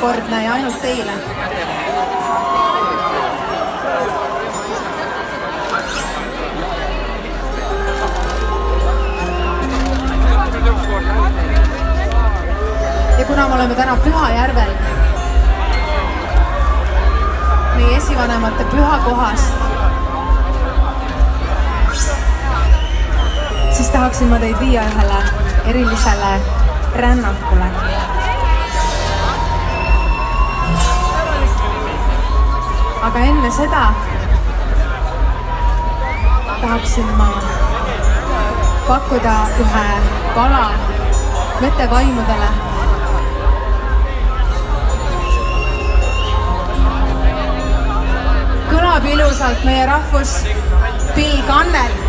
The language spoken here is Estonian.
esmakordne ja ainult teile. Ja kuna me oleme täna Pühajärvel, meie esivanemate pühakohas, siis tahaksin ma teid viia ühele erilisele rännakule. Aga enne seda tahaksin ma pakkuda ühe pala vetevaimudele. Kõlab ilusalt meie rahvus Bill Kannel.